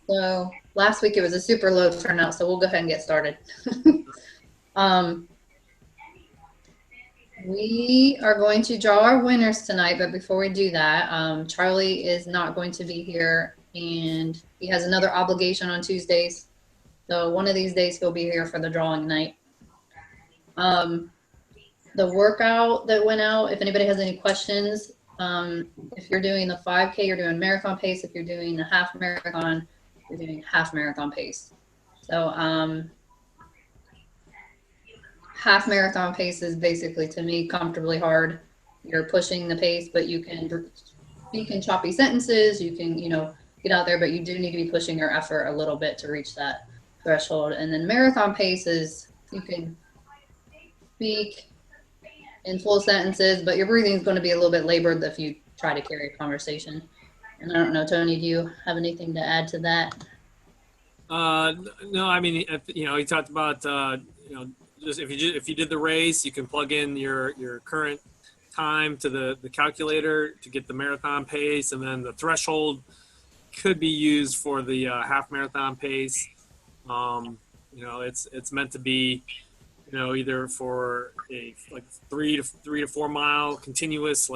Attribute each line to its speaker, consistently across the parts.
Speaker 1: So last week it was a super low turnout, so we'll go ahead and get started. um, we are going to draw our winners tonight, but before we do that, Charlie is not going to be here and he has another obligation on Tuesdays. So one of these days he'll be here for the drawing night. Um, the workout that went out, if anybody has any questions, if you're doing the 5K, you're doing marathon pace. If you're doing the half marathon, you're doing half marathon pace. So half marathon pace is basically, to me, comfortably hard. You're pushing the pace, but you can speak in choppy sentences. You can, get out there, but you do need to be pushing your effort a little bit to reach that threshold. And then marathon pace is you can speak in full sentences, but your breathing is going to be a little bit labored if you try to carry a conversation. And I don't know, Tony, do you have anything to add to that?
Speaker 2: No, I mean, he talked about just if you did the race, you can plug in your current time to the calculator to get the marathon pace, and then the threshold could be used for the half marathon pace. It's meant to be either for a like 3 to 4 mile continuous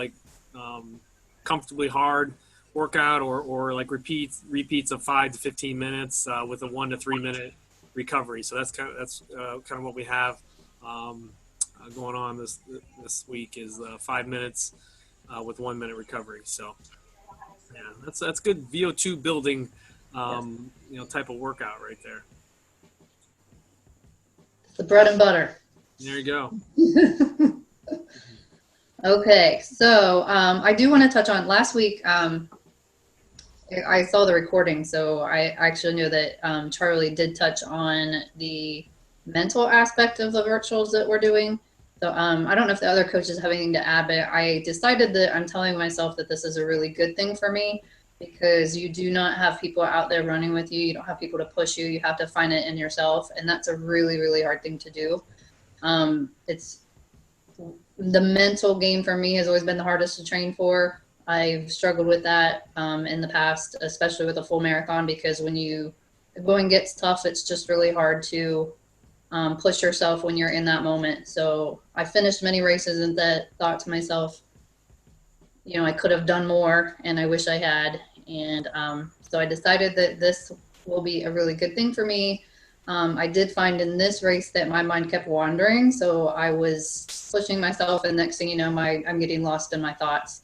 Speaker 2: comfortably hard workout or like repeats of 5 to 15 minutes with a 1 to 3 minute recovery. So that's kind of what we have going on this week is 5 minutes with 1 minute recovery. So yeah, that's good VO2 building
Speaker 1: Yes.
Speaker 2: type of workout right there.
Speaker 1: It's the bread and butter.
Speaker 2: There you go.
Speaker 1: Okay, so I do want to touch on last week. I saw the recording, so I actually knew that Charlie did touch on the mental aspect of the virtuals that we're doing. So I don't know if the other coaches have anything to add, but I decided that I'm telling myself that this is a really good thing for me because you do not have people out there running with you. You don't have people to push you. You have to find it in yourself, and that's a really, really hard thing to do. It's the mental game for me has always been the hardest to train for. I've struggled with that in the past, especially with a full marathon, because when the going gets tough, it's just really hard to push yourself when you're in that moment. So I finished many races and that thought to myself, I could have done more and I wish I had. And so I decided that this will be a really good thing for me. I did find in this race that my mind kept wandering. So I was pushing myself and next thing you know, I'm getting lost in my thoughts.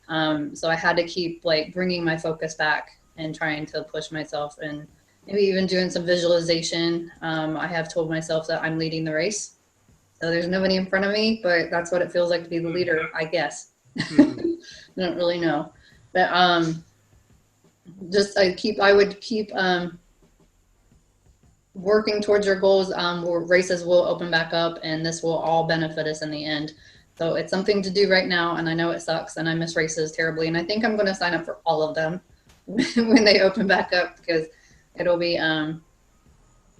Speaker 1: So I had to keep like bringing my focus back and trying to push myself and maybe even doing some visualization. I have told myself that I'm leading the race. So there's nobody in front of me, but that's what it feels like to be the leader, I guess.
Speaker 2: Mm-hmm.
Speaker 1: I don't really know. But I would keep working towards your goals. Races will open back up and this will all benefit us in the end. So it's something to do right now, and I know it sucks, and I miss races terribly. And I think I'm going to sign up for all of them when they open back up because it'll be a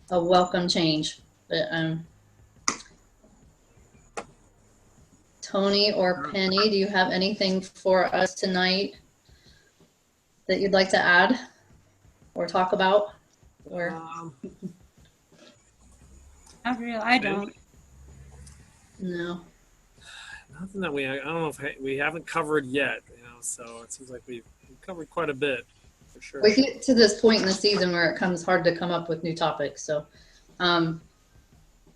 Speaker 1: welcome change. But Tony or Penny, do you have anything for us tonight that you'd like to add or talk about? Or
Speaker 2: Um,
Speaker 3: Not really. I don't.
Speaker 1: no?
Speaker 2: Nothing that I don't know if we haven't covered yet. So it seems like we've covered quite a bit for sure.
Speaker 1: We get to this point in the season where it comes hard to come up with new topics. So um,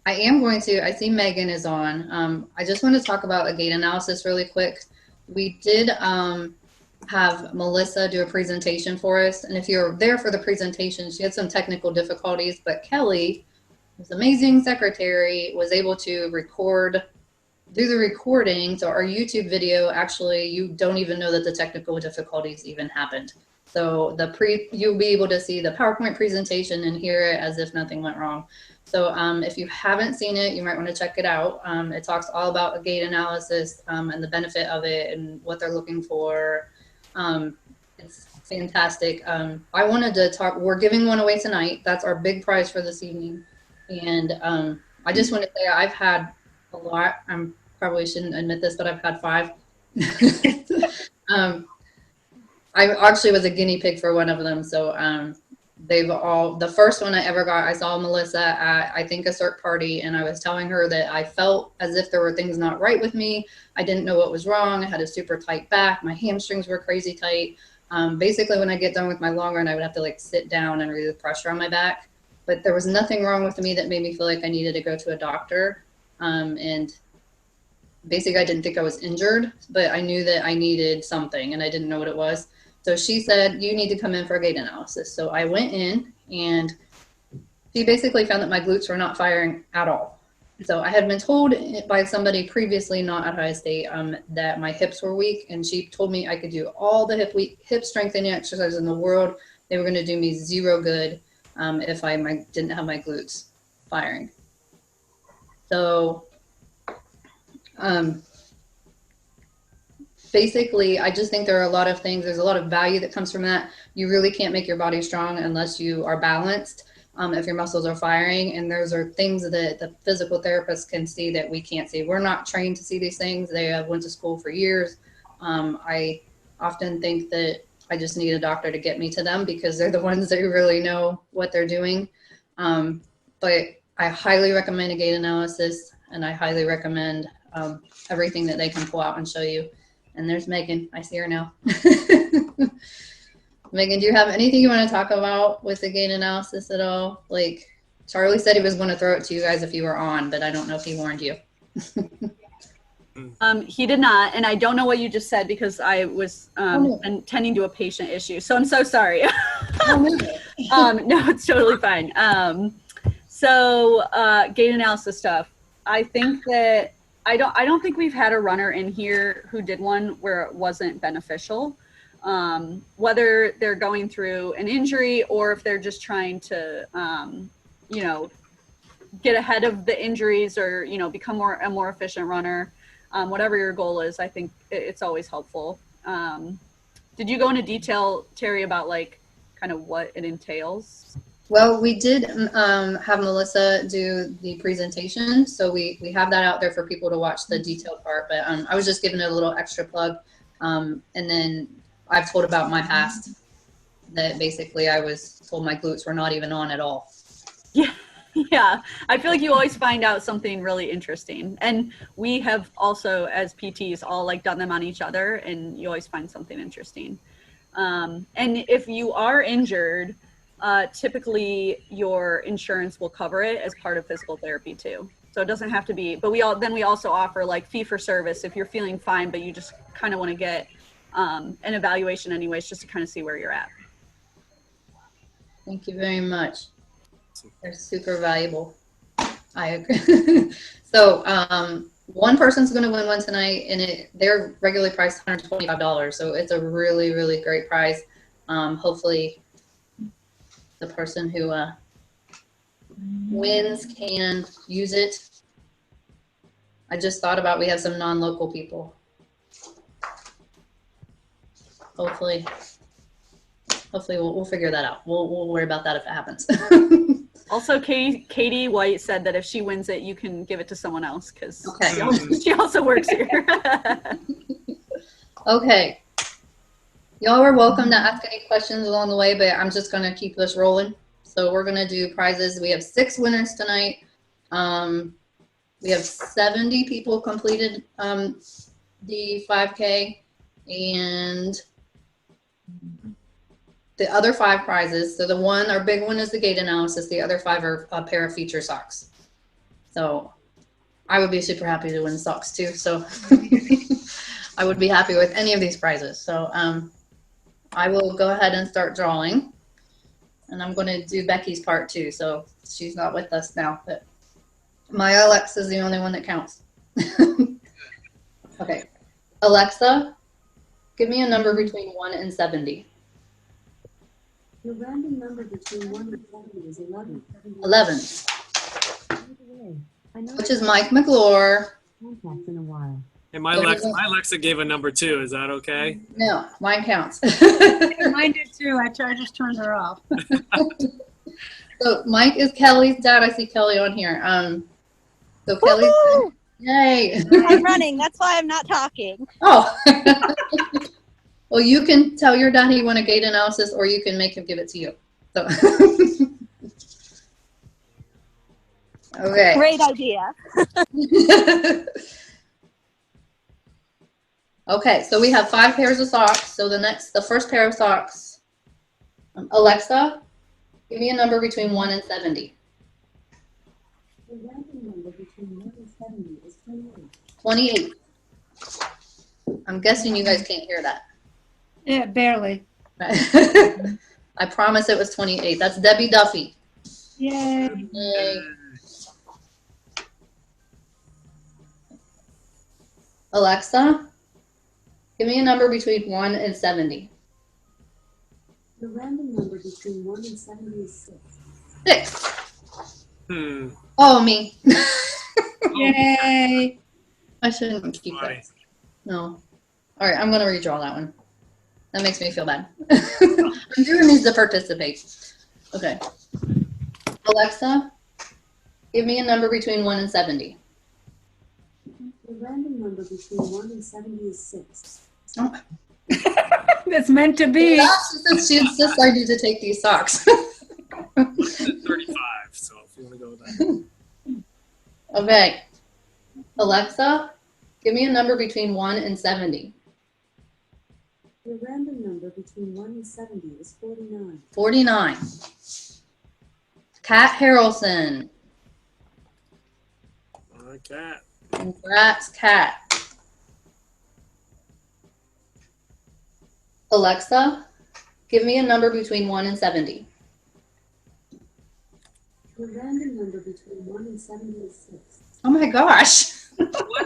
Speaker 1: I am going to, I see Megan is on. I just want to talk about a gait analysis really quick. We did have Melissa do a presentation for us. And if you're there for the presentation, she had some technical difficulties, but Kelly, this amazing secretary, was able to do the recording. So our YouTube video, actually, you don't even know that the technical difficulties even happened. So you'll be able to see the PowerPoint presentation and hear it as if nothing went wrong. So if you haven't seen it, you might want to check it out. It talks all about a gait analysis and the benefit of it and what they're looking for. It's fantastic. I wanted to talk, we're giving one away tonight. That's our big prize for this evening. And I just want to say I've had a lot. I probably shouldn't admit this, but I've had 5. I actually was a guinea pig for one of them. So they've all, the first one I ever got, I saw Melissa at, I think, a CERT party, and I was telling her that I felt as if there were things not right with me. I didn't know what was wrong. I had a super tight back. My hamstrings were crazy tight. Basically, when I get done with my long run, I would have to like sit down and relieve the pressure on my back. But there was nothing wrong with me that made me feel like I needed to go to a doctor. And basically, I didn't think I was injured, but I knew that I needed something, and I didn't know what it was. So she said, you need to come in for a gait analysis. So I went in, and she basically found that my glutes were not firing at all. So I had been told by somebody previously, not at Ohio State, that my hips were weak, and she told me I could do all the hip strengthening exercises in the world. They were going to do me zero good if I didn't have my glutes firing. So basically, I just think there are a lot of things. There's a lot of value that comes from that. You really can't make your body strong unless you are balanced, if your muscles are firing. And those are things that the physical therapists can see that we can't see. We're not trained to see these things. They went to school for years. I often think that I just need a doctor to get me to them because they're the ones that really know what they're doing. But I highly recommend a gait analysis, and I highly recommend everything that they can pull out and show you. And there's Megan. I see her now. Megan, do you have anything you want to talk about with the gait analysis at all? Like, Charlie said he was going to throw it to you guys if you were on, but I don't know if he warned you.
Speaker 3: He did not, and I don't know what you just said because I was tending to a patient issue. So I'm so sorry. No, it's totally fine. So gait analysis stuff. I think that I don't think we've had a runner in here who did one where it wasn't beneficial. Whether they're going through an injury or if they're just trying to, get ahead of the injuries or, become a more efficient runner. Whatever your goal is, I think it's always helpful. Did you go into detail, Terry, about like kind of what it entails?
Speaker 1: Well, we did have Melissa do the presentation, so we have that out there for people to watch the detailed part, but I was just giving it a little extra plug. And then I've told about my past, that basically I was told my glutes were not even on at all.
Speaker 3: Yeah, I feel like you always find out something really interesting. And we have also, as PTs, all like done them on each other, and you always find something interesting. And if you are injured, typically your insurance will cover it as part of physical therapy too. So it doesn't have to be, but we also offer like fee for service if you're feeling fine, but you just kind of want to get an evaluation anyways, just to kind of see where you're at.
Speaker 1: Thank you very much. They're super valuable. I agree. So one person's going to win one tonight, and they're regularly priced $125. So it's a really, really great prize. Hopefully the person who wins can use it. I just thought about, we have some non-local people. Hopefully we'll figure that out. We'll worry about that if it happens.
Speaker 3: Also, Katie White said that if she wins it, you can give it to someone else because she also works here.
Speaker 1: Okay. Y'all are welcome to ask any questions along the way, but I'm just going to keep this rolling. So we're going to do prizes. We have 6 winners tonight. We have 70 people completed the 5K, and the other 5 prizes. So our big one is the gait analysis. The other 5 are a pair of feature socks. So I would be super happy to win socks too. So I would be happy with any of these prizes. So I will go ahead and start drawing, and I'm going to do Becky's part too. So she's not with us now, but my Alexa is the only one that counts. Okay. Alexa, give me a number between 1 and 70.
Speaker 4: Your random number between 1 and 70 is 11.
Speaker 1: 11. Which is Mike McClure.
Speaker 4: Contacts in a while.
Speaker 2: And my Alexa gave a number 2. Is that okay?
Speaker 1: No, mine counts.
Speaker 5: Mine did too. I just turned her off.
Speaker 1: So Mike is Kelly's dad. I see Kelly on here. So Kelly's, yay.
Speaker 6: I'm running. That's why I'm not talking.
Speaker 1: Oh. Well, you can tell your dad you want a gait analysis, or you can make him give it to you. So okay.
Speaker 6: Great idea.
Speaker 1: Okay, so we have 5 pairs of socks. So the first pair of socks, Alexa, give me a number between 1 and 70.
Speaker 4: The random number between 1 and 70 is 28.
Speaker 1: 28. I'm guessing you guys can't hear that.
Speaker 5: Yeah, barely.
Speaker 1: I promise it was 28. That's Debbie Duffy.
Speaker 5: Yay.
Speaker 1: Yay. Alexa, give me a number between 1 and 70.
Speaker 4: The random number between 1 and 70 is 6.
Speaker 1: 6.
Speaker 2: Hmm.
Speaker 1: Oh, me.
Speaker 5: Yay.
Speaker 1: I shouldn't keep
Speaker 2: Funny.
Speaker 1: that. No. All right, I'm going to redraw that one. That makes me feel bad. I'm doing these to participate. Okay. Alexa, give me a number between 1 and 70.
Speaker 4: The random number between 1 and 70 is 6.
Speaker 1: Oh.
Speaker 5: That's meant to be.
Speaker 1: She insists I need to take these socks.
Speaker 2: 35, so if you want to go with that.
Speaker 1: Okay. Alexa, give me a number between 1 and 70.
Speaker 4: The random number between 1 and 70 is 49.
Speaker 1: 49. Kat Harrelson.
Speaker 2: Cat.
Speaker 1: Congrats, Kat. Alexa, give me a number between 1 and 70.
Speaker 4: The random number between 1 and 70 is 6.
Speaker 1: Oh my gosh.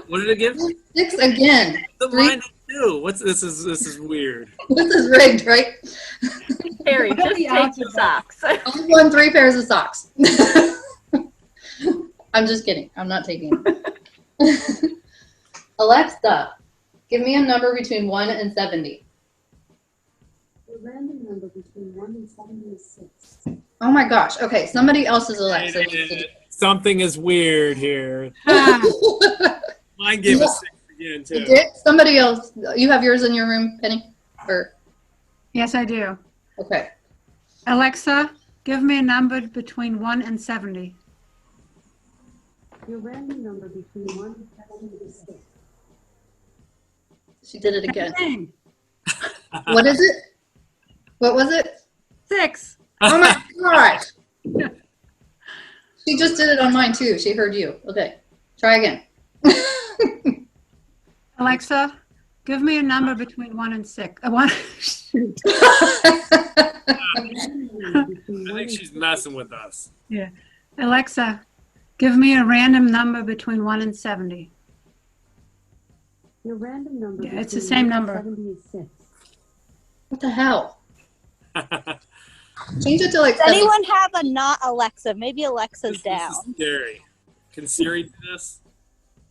Speaker 2: What did it give?
Speaker 1: 6 again.
Speaker 2: The
Speaker 1: Three-
Speaker 2: mine too. What's this? Is weird.
Speaker 1: This is rigged, right?
Speaker 3: Harry, just
Speaker 5: The
Speaker 3: take
Speaker 5: opposite.
Speaker 3: the socks.
Speaker 1: I won 3 pairs of socks. I'm just kidding. I'm not taking it. Alexa, give me a number between 1 and 70.
Speaker 4: The random number between 1 and 70 is 6.
Speaker 1: Oh my gosh. Okay, somebody else's Alexa needs to do
Speaker 2: Something is weird here.
Speaker 5: Ah,
Speaker 2: Mine gave us 6 again too.
Speaker 1: You did? Somebody else. You have yours in your room, Penny? Or
Speaker 5: yes, I do.
Speaker 1: okay.
Speaker 5: Alexa, give me a number between 1 and 70.
Speaker 4: Your random number between 1 and 70 is 6.
Speaker 1: She did it again.
Speaker 5: Dang.
Speaker 1: What is it? What was it?
Speaker 5: 6.
Speaker 1: Oh my gosh. She just did it on mine too. She heard you. Okay. Try again.
Speaker 5: Alexa, give me a number between 1 and 6. Shoot.
Speaker 2: I think she's messing with us.
Speaker 5: Yeah. Alexa, give me a random number between 1 and 70.
Speaker 4: Your random number
Speaker 5: Yeah, it's the
Speaker 4: between
Speaker 5: same
Speaker 4: 1 and
Speaker 5: number.
Speaker 4: 70 is 6.
Speaker 1: What the hell? Change it to like
Speaker 6: Does
Speaker 1: 70.
Speaker 6: anyone have a not Alexa? Maybe Alexa's
Speaker 2: This
Speaker 6: down.
Speaker 2: is scary. Can Siri do this?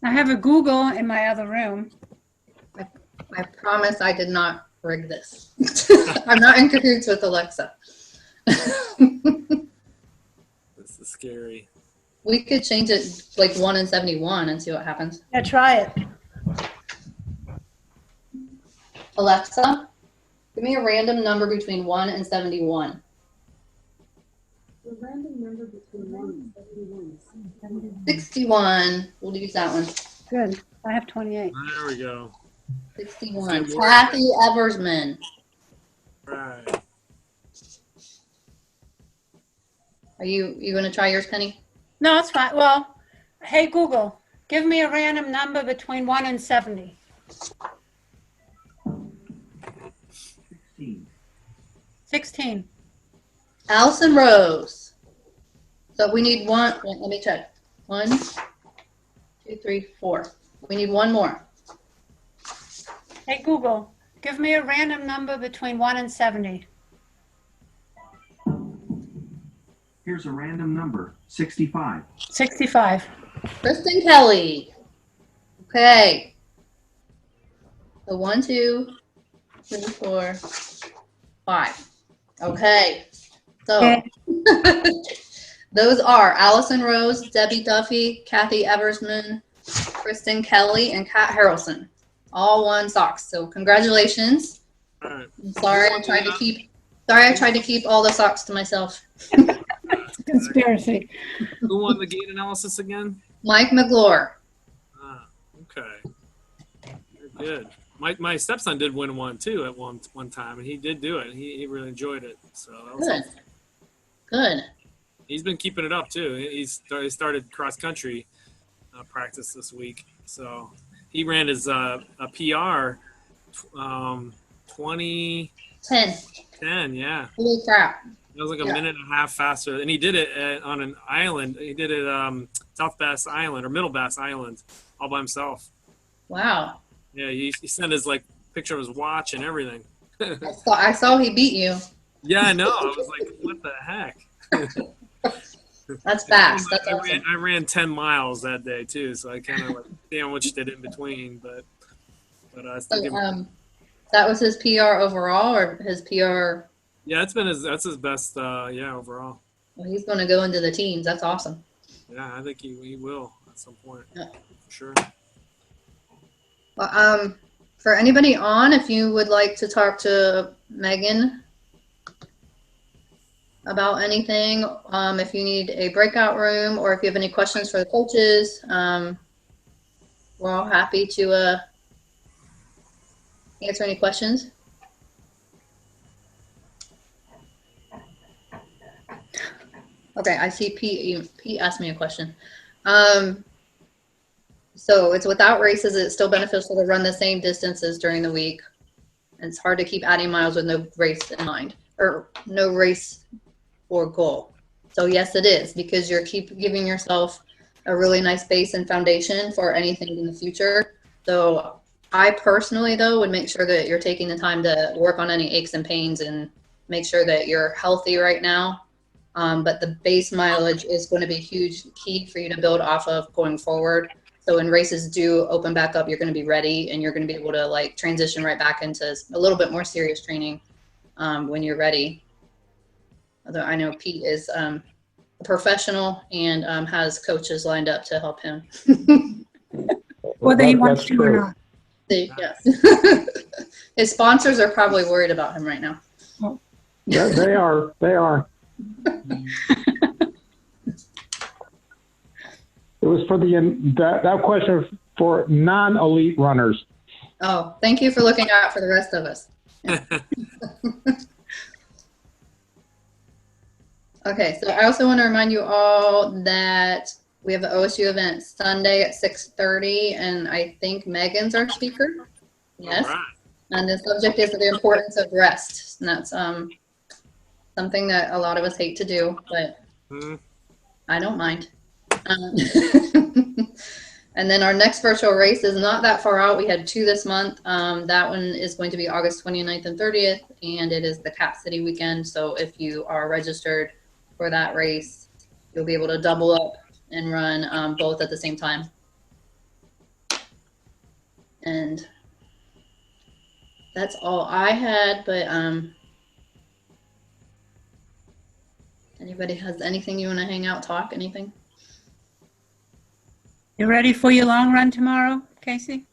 Speaker 5: I have a Google in my other room.
Speaker 1: I promise I did not rig this. I'm not in cahoots with Alexa.
Speaker 2: This is scary.
Speaker 1: We could change it like 1 and 71 and see what happens.
Speaker 5: Yeah, try it.
Speaker 1: Alexa, give me a random number between 1 and 71.
Speaker 4: Your random number between 1 and 71 is 71.
Speaker 1: 61. We'll use that one.
Speaker 5: Good. I have 28.
Speaker 2: There we go.
Speaker 1: 61.
Speaker 2: Good work.
Speaker 1: Kathy Eversman.
Speaker 2: Right.
Speaker 1: Are you going to try yours, Penny?
Speaker 5: No, it's fine. Well, hey, Google, give me a random number between 1 and 70. 16.
Speaker 1: Allison Rose. So we need one. Wait, let me check. 1, 2, 3, 4. We need one more.
Speaker 5: Hey, Google, give me a random number between 1 and 70.
Speaker 7: Here's a random number, 65.
Speaker 5: 65.
Speaker 1: Kristen Kelly. Okay. So 1, 2, 3, 4, 5. Okay. So those are Allison Rose, Debbie Duffy, Kathy Eversman, Kristen Kelly, and Kat Harrelson. All won socks. So congratulations.
Speaker 2: All right.
Speaker 1: I'm sorry I tried to keep Sorry, I tried to keep all the socks to myself.
Speaker 4: Conspiracy.
Speaker 2: Who won the gait analysis again?
Speaker 1: Mike McGlure.
Speaker 2: Ah, okay. Very good. My stepson did win one too at one time, and he did do it. He really enjoyed it. So that was
Speaker 1: Good. Good.
Speaker 2: He's been keeping it up too. He started cross country practice this week. So he ran his a PR 2010. Yeah,
Speaker 1: Holy crap.
Speaker 2: it was like a
Speaker 1: Yeah.
Speaker 2: minute and a half faster, and he did it on an island. He did it South Bass Island or Middle Bass Island all by himself.
Speaker 1: Wow.
Speaker 2: Yeah, he sent his like picture of his watch and everything.
Speaker 1: I saw he beat you.
Speaker 2: Yeah, I know. I was like, what the heck?
Speaker 1: That's fast. That's awesome.
Speaker 2: I ran 10 miles that day too, so I kind of like sandwiched it in between. But I still give him.
Speaker 1: That was his PR overall, or his PR?
Speaker 2: Yeah, that's his best. Yeah, overall.
Speaker 1: Well, he's going to go into the teens. That's awesome.
Speaker 2: Yeah, I think he will at some point
Speaker 1: Yeah.
Speaker 2: for sure.
Speaker 1: Well, for anybody on, if you would like to talk to Megan about anything, if you need a breakout room, or if you have any questions for the coaches, we're all happy to answer any questions. Okay, I see Pete asked me a question. So it's without races, it's still beneficial to run the same distances during the week. And it's hard to keep adding miles with no race in mind, or no race or goal. So yes, it is, because you're keep giving yourself a really nice base and foundation for anything in the future. So I personally, though, would make sure that you're taking the time to work on any aches and pains and make sure that you're healthy right now. But the base mileage is going to be a huge key for you to build off of going forward. So when races do open back up, you're going to be ready, and you're going to be able to like transition right back into a little bit more serious training when you're ready. Although I know Pete is a professional and has coaches lined up to help him.
Speaker 4: Whether he wants
Speaker 8: That's
Speaker 4: to or
Speaker 8: true.
Speaker 4: not.
Speaker 1: Yes. His sponsors are probably worried about him right now.
Speaker 8: Yeah, they are. They are. It was for that question for non-elite runners.
Speaker 1: Oh, thank you for looking out for the rest of us. Okay, so I also want to remind you all that we have the OSU event Sunday at 6:30, and I think Megan's our speaker. Yes.
Speaker 2: All right.
Speaker 1: And the subject is the importance of rest. And that's something that a lot of us hate to do, but I don't mind. And then our next virtual race is not that far out. We had 2 this month. That one is going to be August 29th and 30th, and it is the Cap City weekend. So if you are registered for that race, you'll be able to double up and run both at the same time. And that's all I had, but anybody has anything you want to hang out, talk, anything?
Speaker 5: You ready for your long run tomorrow, Casey?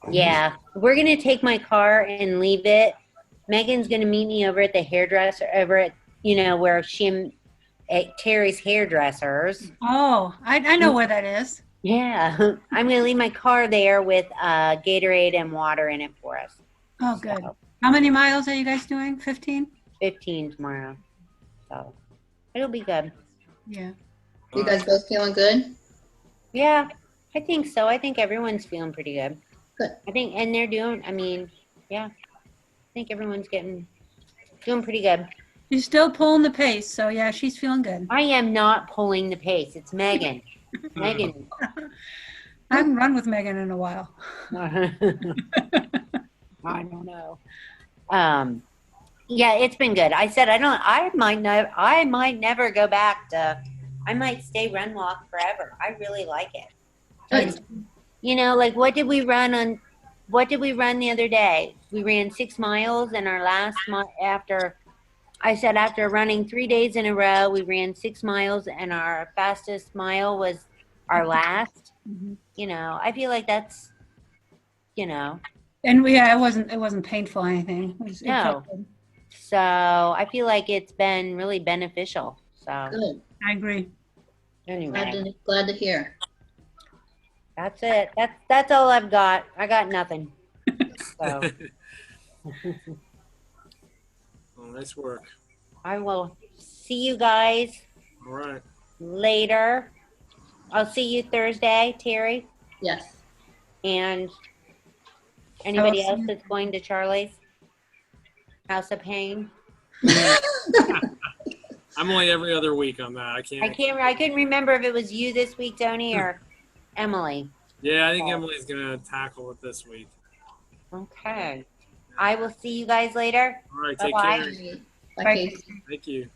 Speaker 9: Yeah, we're going to take my car and leave it. Megan's going to meet me over at the hairdresser, over at, where at Terry's Hairdressers.
Speaker 5: Oh, I know where that is.
Speaker 9: Yeah, I'm going to leave my car there with Gatorade and water in it for us.
Speaker 5: Oh, good. How many miles are you guys doing? 15?
Speaker 9: 15 tomorrow. So it'll be good.
Speaker 5: Yeah.
Speaker 1: You guys both feeling good?
Speaker 9: Yeah, I think so. I think everyone's feeling pretty good.
Speaker 1: Good.
Speaker 9: I think, and they're doing, I think everyone's doing pretty good.
Speaker 5: She's still pulling the pace, so yeah, she's feeling good.
Speaker 9: I am not pulling the pace. It's Megan. Megan.
Speaker 5: I haven't run with Megan in a while.
Speaker 9: I don't know. Yeah, it's been good. I said I might never go back to. I might stay run walk forever. I really like it.
Speaker 1: Good.
Speaker 9: Like what did we run the other day? We ran 6 miles, and our last month after running 3 days in a row, we ran 6 miles, and our fastest mile was our last. I feel like that's,
Speaker 5: And it wasn't painful or anything. It
Speaker 9: No.
Speaker 5: felt good.
Speaker 9: So I feel like it's been really beneficial. So
Speaker 1: Good.
Speaker 5: I agree.
Speaker 9: anyway,
Speaker 1: Glad to hear.
Speaker 9: that's it. That's all I've got. I got nothing. So
Speaker 2: Well, nice work.
Speaker 9: I will see you guys
Speaker 2: All right.
Speaker 9: later. I'll see you Thursday, Terry.
Speaker 1: Yes.
Speaker 9: And anybody
Speaker 5: see
Speaker 9: else
Speaker 5: you.
Speaker 9: that's going to Charlie's House of Pain?
Speaker 2: I'm only every other week on that. I can't.
Speaker 9: I couldn't remember if it was you this week, Tony, or Emily.
Speaker 2: Yeah, I think Emily's gonna tackle it this week.
Speaker 9: Okay. I will see you guys later.
Speaker 2: All right. Take
Speaker 9: Bye-bye.
Speaker 2: care.
Speaker 1: Bye,
Speaker 5: Bye.
Speaker 1: Casey.
Speaker 2: Thank you.